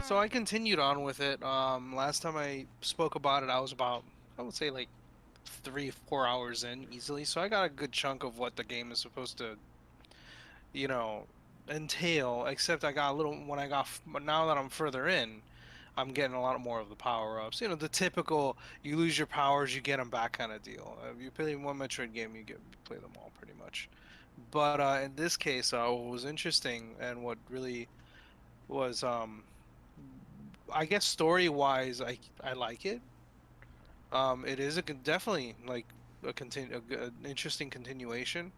So I continued on with it. Last time I spoke about it, I was about, I would say like 3-4 hours in easily. So I got a good chunk of what the game is supposed to, you know, entail. Except I got a little when I got now that I'm further in, I'm getting a lot more of the power ups. You know, the typical you lose your powers, you get them back kind of deal. If you play one Metroid game, you play them all pretty much. But in this case, what was interesting and what really was I guess story wise, I like it. It is definitely like an interesting continuation.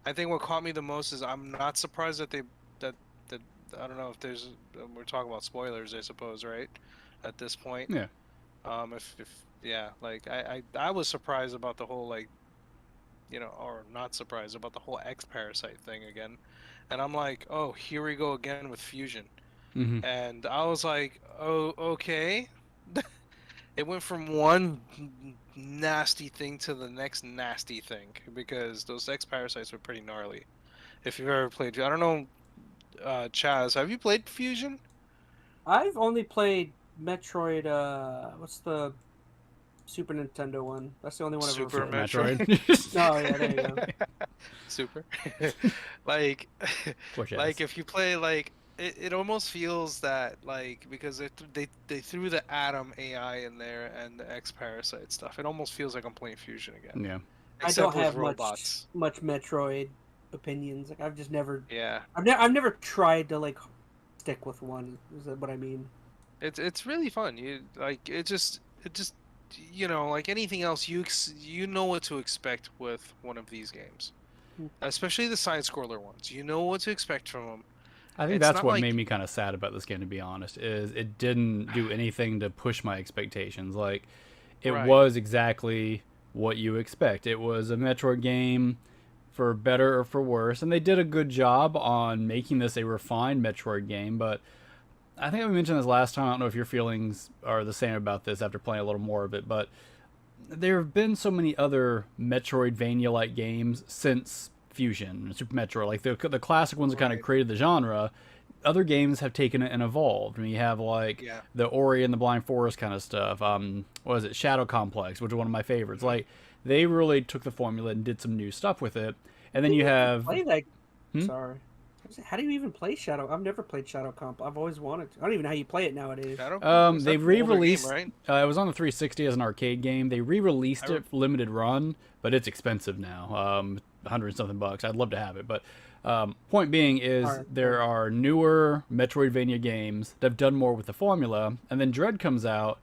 I think what caught me the most is I'm not surprised that that that I don't know if there's we're talking about spoilers, I suppose, right? At this point, Yeah. if yeah, like I was surprised about the whole like or not surprised about the whole X parasite thing again, and I'm like, oh, here we go again with fusion, Mm-hmm. and I was like, oh, okay. It went from one nasty thing to the next nasty thing because those X parasites were pretty gnarly. If you've ever played, I don't know, Chaz, have you played Fusion? I've only played Metroid. What's the Super Nintendo one? That's the only one I've ever Super Super played. Metroid. Oh yeah, there you go. Super. Like, Push like ass. if you play like it almost feels that like because they threw the Atom AI in there and the X Parasite stuff. It almost feels like I'm playing Fusion again, Yeah. I don't except with have much robots. much Metroid opinions. Like I've just never, Yeah, I've never tried to like stick with one. Is that what I mean? it's really fun. You like it just like anything else you know what to expect with one of these games, especially the side scroller ones. You know what to expect from them. I think It's that's not what made like me kind of sad about this game, to be honest, is it didn't do anything to push my expectations. Like, it right. was exactly what you expect. It was a Metroid game for better or for worse, and they did a good job on making this a refined Metroid game, but I think I mentioned this last time. I don't know if your feelings are the same about this after playing a little more of it, but there have been so many other Metroidvania-like games since Fusion, Super Metroid, like the classic ones that kind of Right. created the genre. Other games have taken it and evolved. I mean, you have like Yeah. the Ori and the Blind Forest kind of stuff. What is it? Shadow Complex, which is one of my favorites. Mhm. Like they really took the formula and did some new stuff with it. And then How do you you even have play that? hmm? Sorry. How do you even play Shadow? I've never played Shadow Comp. I've always wanted to. I don't even know how you play it nowadays. Shadow Complex. They That's an older game, re-released. right? It was on the 360 as an arcade game. They I re-released re- it limited run, but it's expensive now. 100 something bucks. I'd love to have it, but point being is Alright, there are newer Metroidvania games that have done more with the formula, and then Dread comes out.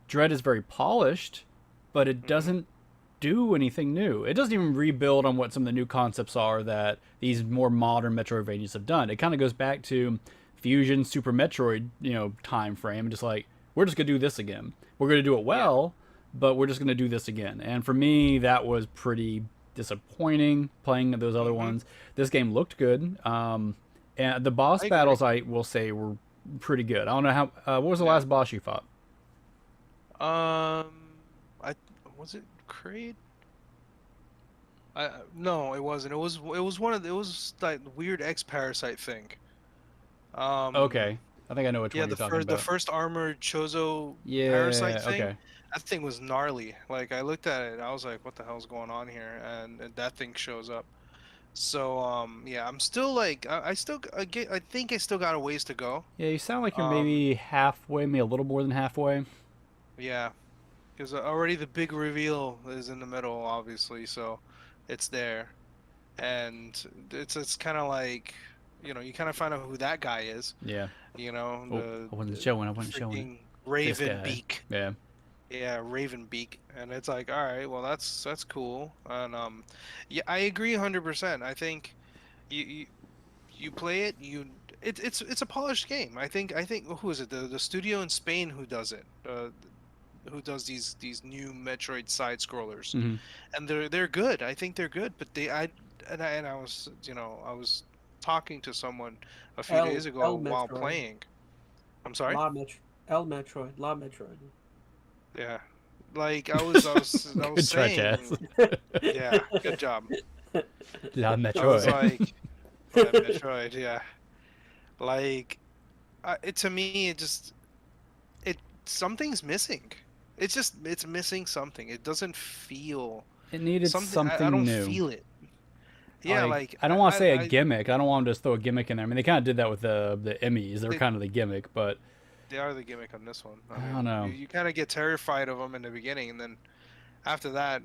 Dread is very polished, but it mhm. doesn't do anything new. It doesn't even rebuild on what some of the new concepts are that these more modern Metroidvanias have done. It kind of goes back to Fusion, Super Metroid, time frame, just like we're just gonna do this again. We're gonna do it Yeah. well, but we're just gonna do this again. And for me, that was pretty disappointing. Playing those other Mhm. ones, this game looked good. And the boss I agree. battles, I will say, were pretty good. I don't know how. What was the Yeah. last boss you fought? I was it Kraid? No, it wasn't. It was it was like weird X parasite thing. Um, Okay, I think I know which yeah, one you're talking the about. first armored Chozo parasite Yeah. thing. Okay. That thing was gnarly. Like I looked at it, I was like, "What the hell's going on here?" And that thing shows up. So yeah, I'm still like I still I think I still got a ways to go. Yeah, you sound like you're Um maybe halfway, maybe a little more than halfway. yeah, because already the big reveal is in the middle, obviously, so it's there, and it's kind of like you kind of find out who that guy is. Yeah. Oh, I wasn't The showing. I wasn't showing. freaking This Raven guy. Beak. Yeah. Yeah, Ravenbeak, and it's like, all right, well, that's cool, and yeah, I agree 100%. I think you you, you play it, it's a polished game. I think who is it? The studio in Spain who does it, who does these new Metroid side scrollers, Hmm. and they're good. I think they're good, but I was I was talking to someone a few days L ago while Metroid, playing. I'm sorry. La Metro, L Metroid, La Metroid. Yeah. Like I was Good try, Chaz. saying, yeah, good job. La I was Metroid. like, yeah, Metroid, yeah. Like, to me, it just something's missing. It's missing something. It doesn't feel It needed something. I something don't new. feel it. Yeah, Like, like I don't want to say a gimmick. I don't want to just throw a gimmick in there. I mean, they kind of did that with the Emmys. They were they, kind of the gimmick, but they are the gimmick on this one. I I mean, don't know. you kind of get terrified of them in the beginning, and then after that,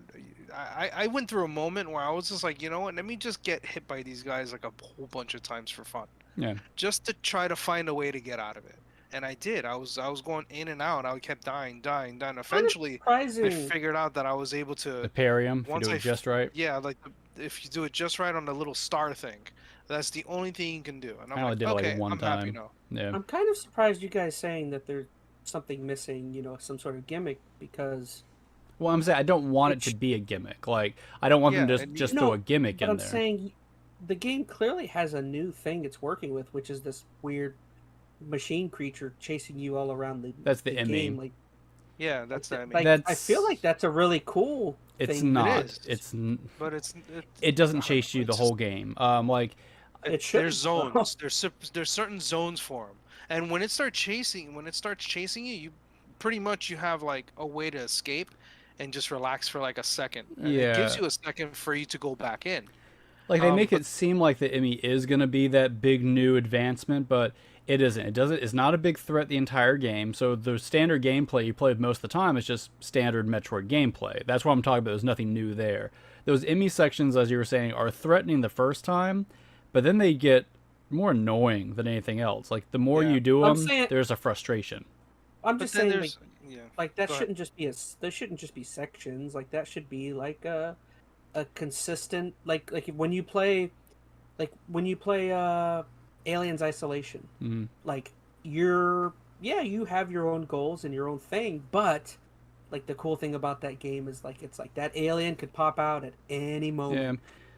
I went through a moment where I was just like, you know what? Let me just get hit by these guys like a whole bunch of times for fun, Yeah. just to try to find a way to get out of it. And I did. I was going in and out. I kept dying. Eventually, I Surprising. figured out that I was able The to Parium, if you once do it just right. yeah, like if you do it just right on the little star thing, that's the only thing you can do. And I I'm only like, did it like okay, one I'm happy time. now. Yeah. I'm kind of surprised you guys saying that there's something missing, you know, some sort of gimmick, because Well, I'm saying I don't want it to be a gimmick. Like, I don't want them Yeah, to and just no, throw a gimmick but in I'm there. saying the game clearly has a new thing it's working with, which is this weird machine creature chasing you all around That's the game. Emmy. Like, yeah, that's what I mean. like I feel like that's a really cool It's thing. not. is. But But it doesn't I don't chase know, you the it's whole just game. Like, It should. there's zones. There's certain zones for them, and when it starts chasing you, you pretty much you have like a way to escape, and just relax for like a second, and it gives yeah. you a second for you to go back in. Like, they make But it seem like the Emmy is going to be that big new advancement, but it isn't. It doesn't. It's not a big threat the entire game. So the standard gameplay you play most of the time is just standard Metroid gameplay. That's what I'm talking about. There's nothing new there. Those Emmy sections, as you were saying, are threatening the first time, but then they get more annoying than anything else. Like, the more yeah, you do I'm them, saying, there's a frustration. I'm but just then saying, there's yeah. like that Go ahead. shouldn't just be there shouldn't just be sections. Like that should be like a consistent, like when you play Aliens Isolation. Mm. Like you have your own goals and your own thing, but like the cool thing about that game is like it's like that alien could pop out at any moment. Yeah.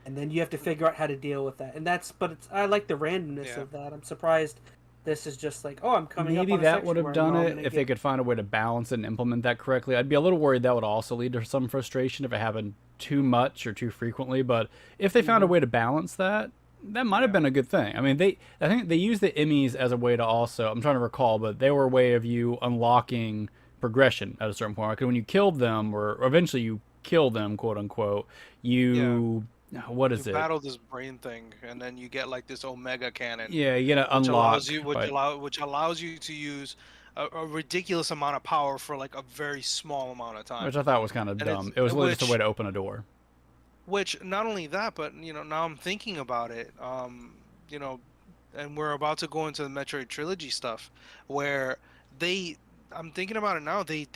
And then you have to figure out how to deal with that. And I like the randomness Yeah. of that. I'm surprised this is just like, oh, I'm coming up Maybe on a that section would have where I done know I'm it gonna if they get. could find a way to balance it and implement that correctly. I'd be a little worried that would also lead to some frustration if it happened too much or too frequently. But if they found a way to balance that, that might have been a good thing. I mean, I think they used the Emmys as a way to also, I'm trying to recall, but they were a way of you unlocking progression at a certain point. Like when you killed them, or eventually you kill them, quote unquote, you, what You is it? battle this brain thing, and then you get like this Omega cannon, Yeah, you gotta which allows unlock. you But which allows you to use a ridiculous amount of power for like a very small amount of time. which I thought was kind of And it's dumb. It was literally just a way to open a door. which not only that, but now I'm thinking about it, you know, and we're about to go into the Metroid trilogy stuff, where they, I'm thinking about it now. They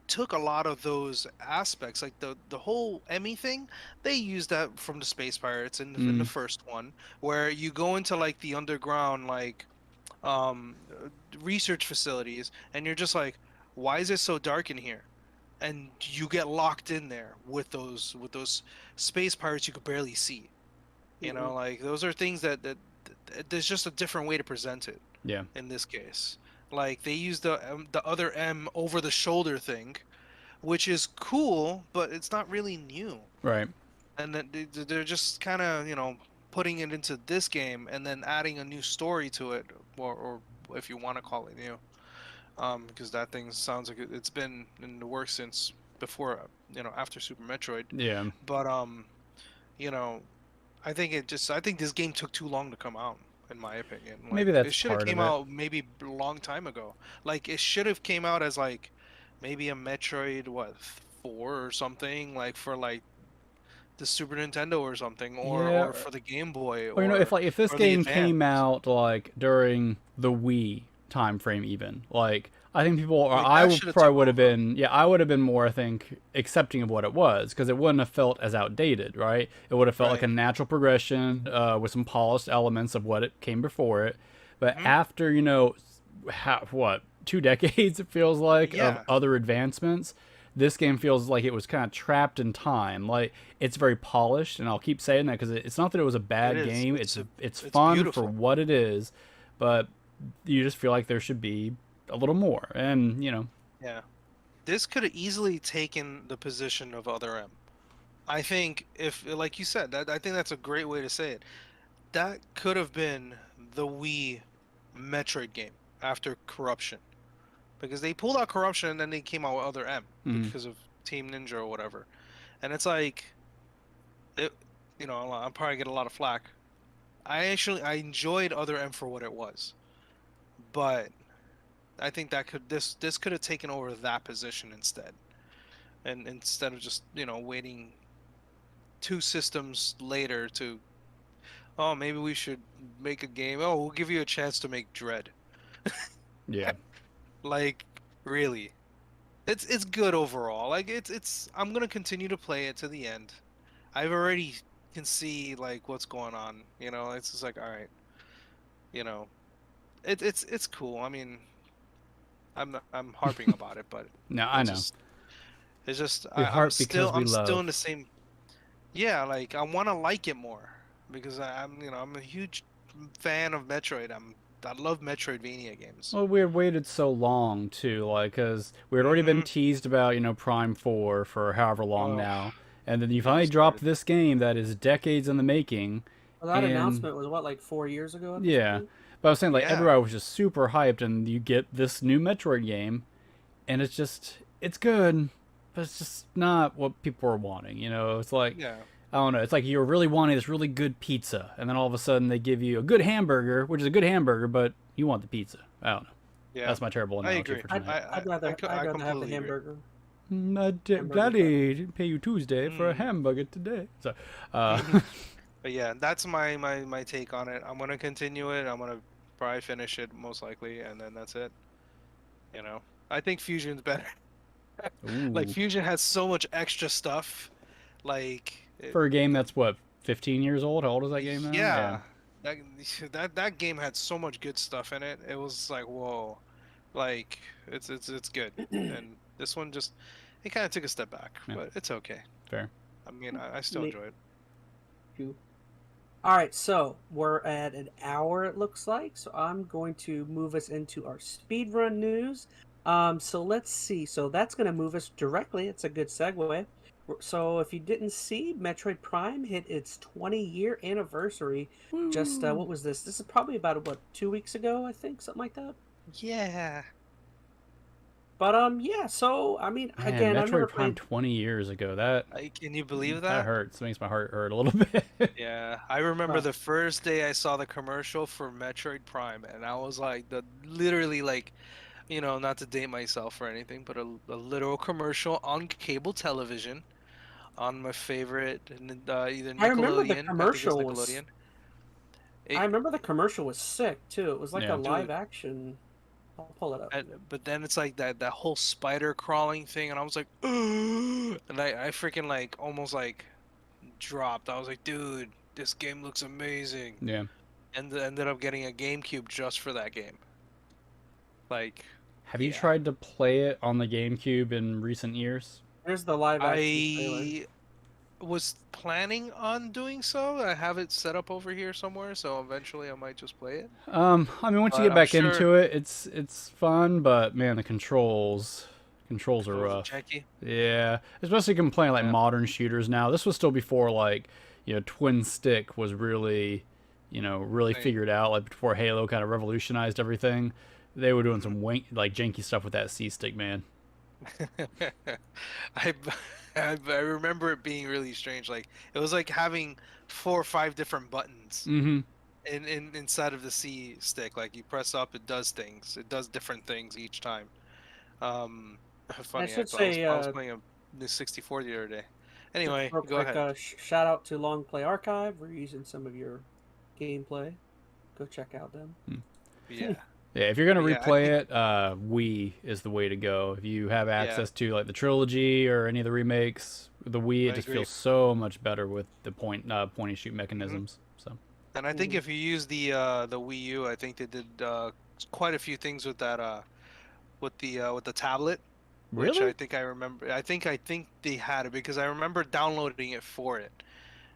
took a lot of those aspects, like the whole Emmy thing. They used that from the Space Pirates in the Mm. first one, where you go into like the underground um, research facilities, and you're just like, why is it so dark in here? And you get locked in there with those space pirates you could barely see. Like those are things that there's just a different way to present it Yeah. in this case. Like they use the other M over the shoulder thing, which is cool, but it's not really new. Right. And then they're just kind of putting it into this game and then adding a new story to it, or if you want to call it new, because that thing sounds like it's been in the works since before, after Super Metroid. Yeah. But you know, I think this game took too long to come out, in my opinion. Like, Maybe that's it should have part of came it. out maybe a long time ago. Like it should have came out as like maybe a Metroid 4 or something, like for like the Super Nintendo or something, or Yeah. or for the Game Boy, Or if this or the game came Advance. out like during the Wii time frame, even like I think people, or Like, I that would should have probably took would have over. been, yeah, I would have been more, I think, accepting of what it was because it wouldn't have felt as outdated, right? It would have felt like a Right. natural progression with some polished elements of what it came before it. But Mhm. after 2 decades, it feels like, of Yeah. other advancements. This game feels like it was kind of trapped in time. Like it's very polished, and I'll keep saying that because it's not that it was a It bad is. game. It's It's fun for beautiful. what it is, but you just feel like there should be a little more. And Yeah. This could have easily taken the position of Other M. I think if, like you said, I think that's a great way to say it. That could have been the Wii Metroid game after Corruption. because they pulled out Corruption and then they came out with Other M Mhm. because of Team Ninja or whatever, and it's like, it, you know, I'm probably get a lot of flack. I enjoyed Other M for what it was, but I think that this could have taken over that position instead, and instead of just waiting 2 systems later to, oh, maybe we should make a game. Oh, we'll give you a chance to make Dread. Yeah. Like, really, it's good overall. Like, it's I'm gonna continue to play it to the end. I've already can see like what's going on. It's just like, all right, you know, it's cool. I mean, I'm harping about it, but No, I know. it's just We I'm harp because still we I'm still in love. the same. Yeah, like I want to like it more because I'm a huge fan of Metroid. I love Metroidvania games. Well, we had waited so long too, like, because we had already been Mm-hmm. teased about, Prime 4 for however long Oh, now, and then you get me finally dropped started. this game that is decades in the making, Well, that and announcement was what, like 4 years ago at this yeah. point? But I was saying, like, Yeah. everybody was just super hyped, and you get this new Metroid game, and it's good, but it's just not what people are wanting, It's like, Yeah. I don't know. It's like you're really wanting this really good pizza, and then all of a sudden they give you a good hamburger, which is a good hamburger, but you want the pizza. I don't know. Yeah. That's my terrible I analogy agree. for I'd, tonight. I'd rather I I'd rather have the completely agree. hamburger. Daddy Hamburger didn't pay you Tuesday for a Mm. hamburger today. So, But yeah, that's my take on it. I'm gonna continue it. I'm gonna probably finish it most likely, and then that's it. I think Fusion's better. Like ooh, Fusion has so much extra stuff. Like, for a game that's what 15 years old. How old is that game now? Yeah. yeah, that that game had so much good stuff in it. It was like, whoa, like it's good. And this one just, it kind of took a step back, Yeah. but it's okay. Fair. I mean, I still Me- enjoy it. All right, so we're at an hour, it looks like. So I'm going to move us into our speedrun news. So let's see. So that's going to move us directly. It's a good segue. So if you didn't see, Metroid Prime hit its 20-year anniversary. Just what was this? This is probably about what 2 weeks ago, I think, something like that. Yeah. But yeah. So I mean, Man, again, I've never Metroid Prime played. 20 years ago. That Can you believe that that? hurts. It makes my heart hurt a little bit. Yeah, I remember Huh. the first day I saw the commercial for Metroid Prime, and I was like, literally like, not to date myself or anything, but a literal commercial on cable television on my favorite, either I remember the Nickelodeon, I think it's commercial was. Nickelodeon. I It, remember the commercial was sick too. It was like Yeah. a live dude, action. I'll pull it up. but then it's like that whole spider crawling thing, and I was like, and I freaking like almost like dropped. I was like, dude, this game looks amazing. Yeah. And ended up getting a GameCube just for that game. Like, Have you yeah. tried to play it on the GameCube in recent years? There's the live action trailer. I was planning on doing so. I have it set up over here somewhere, so eventually I might just play it. I mean, once you But get I'm back sure into it, it's fun, but man, the controls are it was rough. janky. Yeah, especially if you can play like Yeah. modern shooters now. This was still before like twin stick was really really Right. figured out. Like before Halo kind of revolutionized everything. They were doing some like janky stuff with that C stick, man. I, I remember it being really strange. Like, it was like having 4 or 5 different buttons Mm-hmm. inside of the C stick. Like, you press up, it does things. It does different things each time. Funny, should I was say, playing a new 64 the other day. Anyway, real go quick, ahead. shout out to Long Play Archive. We're using some of your gameplay. Go check out them. Yeah, Yeah, if you're gonna Yeah, I replay think- it, Wii is the way to go. If you have Yeah. access to like the trilogy or any of the remakes, the Wii it I just agree. feels so much better with the point and shoot Mm-hmm. mechanisms. So and I think if you use the Wii U, I think they did quite a few things with that with the tablet, which I really, think I remember. I think they had it because I remember downloading it for it,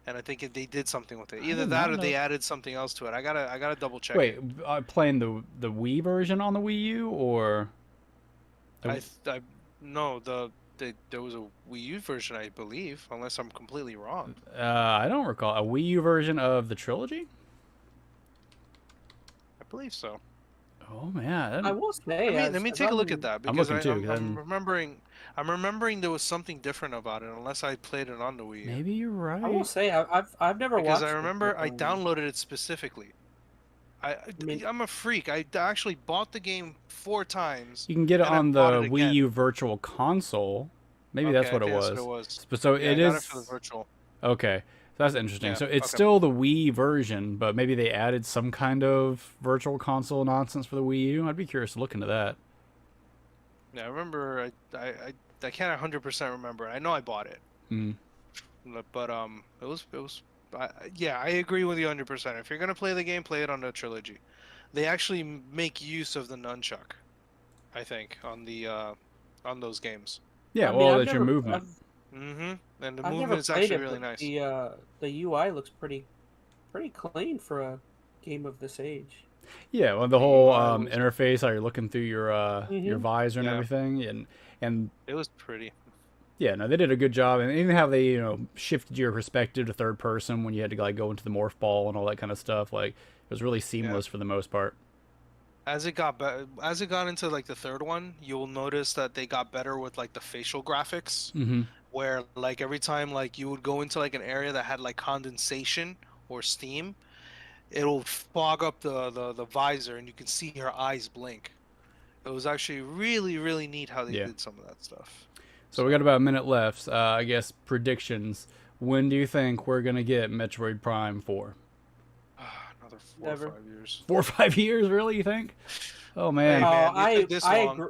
and I think they did something with it. I Either did that not or they know. added something else to it. I gotta double check Wait, it. playing the Wii version on the Wii U or the, I no there was a Wii U version, I believe, unless I'm completely wrong. I don't recall a Wii U version of the trilogy. I believe so. Oh man, I will say, Let me take a look at that I'm because looking too, 'cause I'm remembering. I'm remembering there was something different about it, unless I played it on the Wii U. maybe you're I will right. say I've never Because watched I it, remember but, I downloaded it specifically. mean- I'm a freak. I actually bought the game 4 times, You can get it and I on bought the it Wii again. U Virtual Console. Maybe that's what it That's what it was. was. But so Yeah, it I got it for the is virtual. okay. So that's interesting. Yeah. So it's Okay. still the Wii version, but maybe they added some kind of Virtual Console nonsense for the Wii U. I'd be curious to look into that. Yeah, I remember. I can't 100% remember. I know I bought it, Mm. but it was. Yeah, I agree with you 100%. If you're gonna play the game, play it on the trilogy. They actually make use of the nunchuck, I think, on those games. Yeah, I mean, well, that's your movement. And the I've never movement is played actually it, really but nice. the UI looks pretty clean for a game of this age. Yeah, well, the The whole UI was- interface, how you're looking through your Mhm. visor and Yeah. everything, and It was pretty. yeah, no, they did a good job, and even how they shifted your perspective to third person when you had to like go into the morph ball and all that kind of stuff. Like it was really seamless for the most part. As it got into like the third one, you'll notice that they got better with like the facial graphics, Mm-hmm. where like every time like you would go into like an area that had like condensation or steam, it'll fog up the visor and you can see your eyes blink. It was actually really, really neat how they Yeah. did some of that stuff. So we got about a minute left. I guess predictions. When do you think we're gonna get Metroid Prime 4? Another 4 Never. or 5 years. 4 or 5 years, really? You think? Oh Hey, man. man, you took this long.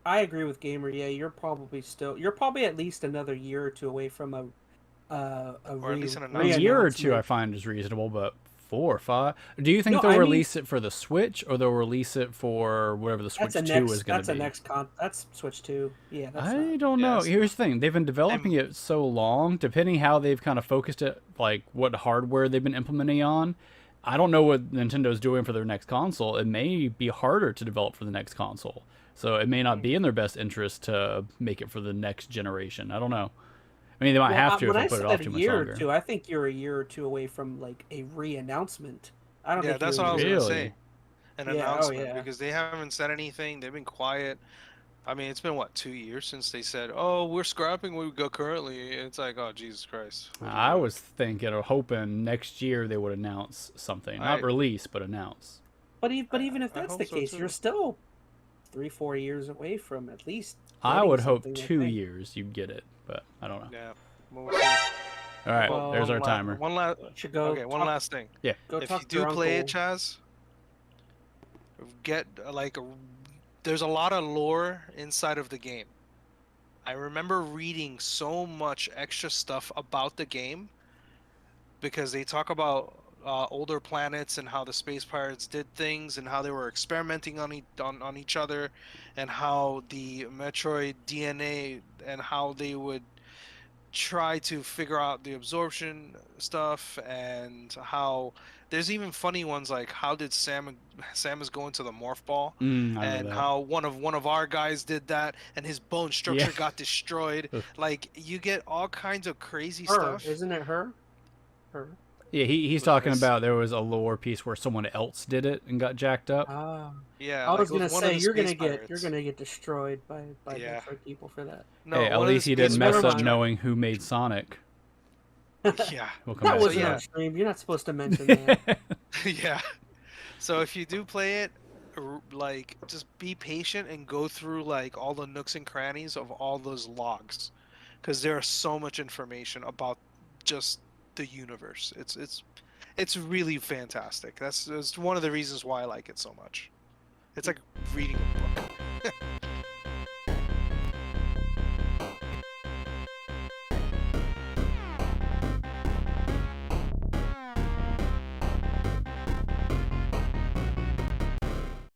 I agree with Gamer. Yeah, you're probably at least another year or two away from Or at least an A announcement. year or two I re-announcement. find is reasonable, but 4 or 5. Do you think No, they'll I mean- release it for the Switch or they'll release it for whatever the Switch 2 is going to be? That's Switch 2. Yeah, that's I not. don't know. Yes. Here's the thing. They've been developing it so long, depending how they've kind of focused it, like what hardware they've been implementing on. I don't know what Nintendo's doing for their next console. It may be harder to develop for the next console. So it may not be in their best interest to make it for the next generation. I don't know. I mean, they might have to if when they I put it said off a too much year longer. or two, I think you're a year or two away from like a re-announcement. I don't Yeah, think that's you're what I was a gonna Really? say. An Yeah, oh, announcement yeah. because they haven't said anything. They've been quiet. I mean, it's been what, 2 years since they said, "Oh, we're scrapping what we got currently." It's like, oh Jesus Christ. What are you I doing? was thinking or hoping next year they would announce something. Not I- release, but announce. But even if I that's hope the so, case, too. you're still 3-4 years away from at least. I getting would hope something, I 2 think. years you'd get it, but I don't know. Yeah. We'll see. All right, Well, there's our One timer. One last. Should go. Okay, one last thing. Go If talk you to your do play it, uncle. Chaz, get there's a lot of lore inside of the game. I remember reading so much extra stuff about the game because they talk about older planets and how the space pirates did things and how they were experimenting on each other and how the Metroid DNA and how they would try to figure out the absorption stuff and how there's even funny ones like how did Samus go into the morph ball I know and that. how one of our guys did that and his bone structure Yeah. got destroyed. Ugh. Like you get all kinds of crazy Her, stuff. isn't it her? Her. Yeah, he's With talking this- about there was a lore piece where someone else did it and got jacked up. Ah. Yeah, I like was it was gonna one of say the you're space gonna pirates. get destroyed by Yeah. Metroid people for that. No, Hey, at one of the least he space didn't mess Never up mind. knowing who made Sonic. Yeah, We'll come That back wasn't to yeah. on stream. You're not supposed to mention that. yeah. So if you do play it, like just be patient and go through like all the nooks and crannies of all those logs, because there is so much information about just the universe. It's really fantastic. That's one of the reasons why I like it so much. It's like reading a book.